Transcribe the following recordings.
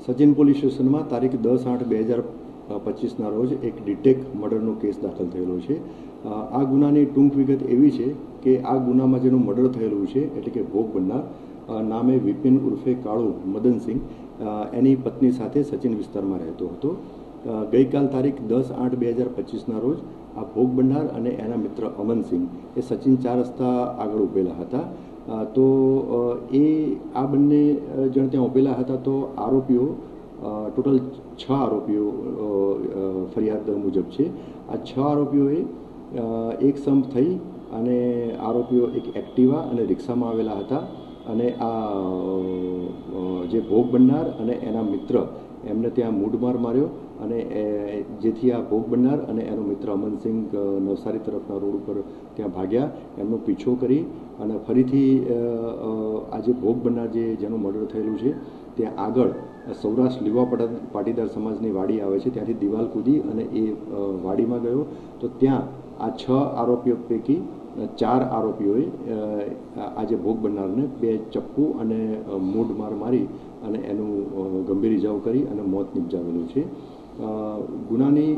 Sachin police સ્ટેશનમાં તારીખ 10/8/2025ના રોજ એક ડીટેક મર્ડરનો કેસ દાખલ થયેલો છે. આ ગુનાની ટૂંક વિગત એવી છે કે આ ગુનામાં જેનું મર્ડર થયેલું છે એટલે કે ભોગ બનનાર નામે વિપિન ઉર્ફે કાળુ મદનસિંહ એની પત્ની સાથે સચિન વિસ્તારમાં રહેતો હતો. ગઈકાલ તારીખ 10/8/2025ના રોજ આ ભોગ બનનાર અને એના મિત્ર અમનસિંહ એ સચિન 4 રસ્તા આગળ ઊભેલા હતા. તો આ બંને જણ ત્યાં ઊભેલા હતા. તો આરોપીઓ ટોટલ 6 આરોપીઓ ફરિયાદ મુજબ છે. આ 6 આરોપીઓએ એક સંપ થઈ અને આરોપીઓ એક એક્ટિવા અને રિક્ષામાં આવેલા હતા અને આ જે ભોગ બનનાર અને એના મિત્ર એમને ત્યાં મૂઢમાર માર્યો અને જેથી આ ભોગ બનનાર અને એનો મિત્ર અમનસિંહ નવસારી તરફના રોડ ઉપર ત્યાં ભાગ્યા. એમનો પીછો કરી અને ફરીથી આ જે ભોગ બનનાર જેનું મર્ડર થયેલું છે ત્યાં આગળ સૌરાષ્ટ્ર લીવા પાટીદાર સમાજની વાડી આવે છે, ત્યાંથી દિવાલ કૂદી અને એ વાડીમાં ગયો. તો ત્યાં આ 6 આરોપીઓ પૈકી 4 આરોપીઓએ આ જે ભોગ બનનારને 2 ચપ્પુ અને મૂઢમાર મારી અને એનું ગંભીર ઇજાઓ કરી અને મોત નિપજાવેલું છે. ગુનાની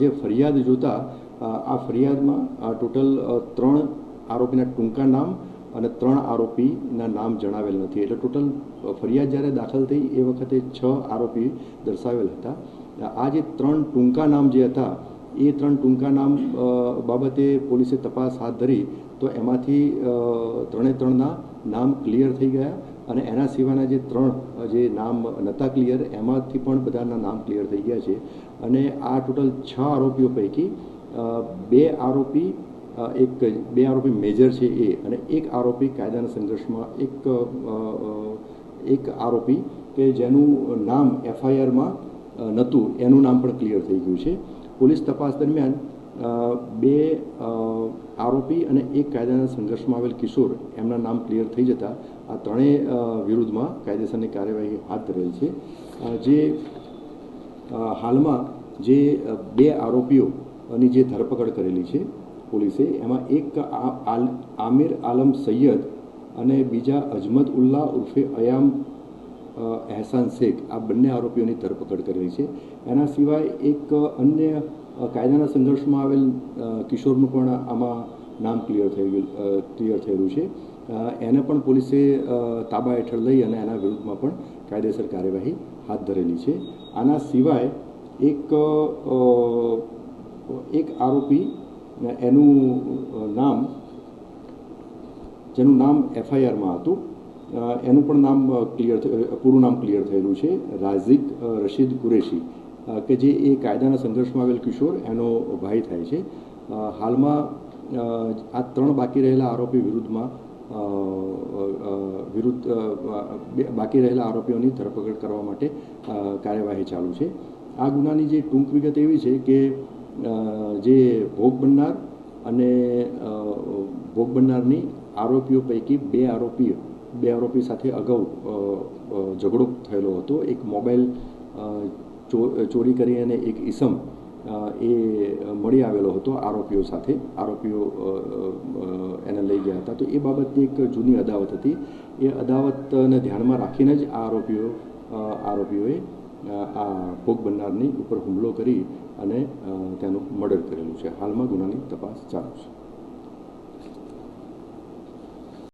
જે ફરિયાદ જોતા આ ફરિયાદમાં ટોટલ 3 આરોપીના ટૂંકા નામ અને 3 આરોપીના નામ જણાવેલ નથી. એટલે ટોટલ ફરિયાદ જ્યારે દાખલ થઈ એ વખતે 6 આરોપી દર્શાવેલ હતા. આ જે 3 ટૂંકા નામ જે હતા એ 3 ટૂંકા નામ બાબતે પોલીસે તપાસ હાથ ધરી તો એમાંથી 3ના નામ ક્લિયર થઈ ગયા અને એના સિવાયના જે 3 જે નામ નહોતા ક્લિયર એમાંથી પણ બધાના નામ ક્લિયર થઈ ગયા છે. અને આ ટોટલ 6 આરોપીઓ પૈકી 2 આરોપી મેજર છે એ અને એક આરોપી કાયદાના સંઘર્ષમાં એક આરોપી કે જેનું નામ એફઆઈઆરમાં નહોતું એનું નામ પણ ક્લિયર થઈ ગયું છે. પોલીસ તપાસ દરમિયાન 2 આરોપી અને એક કાયદાના સંઘર્ષમાં આવેલ કિશોર એમના નામ ક્લિયર થઈ જતા આ ત્રણેય વિરુદ્ધમાં કાયદેસરની કાર્યવાહી હાથ ધરેલ છે. જે હાલમાં જે 2 આરોપીઓની જે ધરપકડ કરેલી છે પોલીસે એમાં એક આમિર આલમ સૈયદ અને બીજા અજમત ઉલ્લા ઉર્ફે અયામ એહસાન શેખ આ બંને આરોપીઓની ધરપકડ કરેલી છે. એના સિવાય એક અન્ય કાયદાના સંઘર્ષમાં આવેલ કિશોરનું પણ આમાં નામ ક્લિયર થયેલું છે. એને પણ પોલીસે તાબા હેઠળ લઈ અને એના વિરુદ્ધમાં પણ કાયદેસર કાર્યવાહી હાથ ધરેલી છે. આના સિવાય એક આરોપી એનું નામ જેનું નામ એફઆઈઆરમાં હતું એનું પણ નામ પૂરું નામ ક્લિયર થયેલું છે, રાઝિક રશીદ કુરેશી કે જે એ કાયદાના સંઘર્ષમાં આવેલ કિશોર એનો ભાઈ થાય છે. હાલમાં આ 3 બાકી રહેલા આરોપી બાકી રહેલા આરોપીઓની ધરપકડ કરવા માટે કાર્યવાહી ચાલુ છે. આ ગુનાની જે ટૂંક વિગત એવી છે કે જે ભોગ બનનાર અને ભોગ બનનારની આરોપીઓ પૈકી 2 આરોપી સાથે અગાઉ ઝઘડો થયેલો હતો. એક મોબાઈલ ચોરી કરી અને એક ઈસમ એ મળી આવેલો હતો આરોપીઓ સાથે. આરોપીઓ એને લઈ ગયા હતા. તો એ બાબતની એક જૂની અદાવત હતી. એ અદાવતને ધ્યાનમાં રાખીને જ આ આરોપીઓએ આ ભોગ બનનારની ઉપર હુમલો કરી અને તેનું મર્ડર કરેલું છે. હાલમાં ગુનાની તપાસ ચાલુ છે.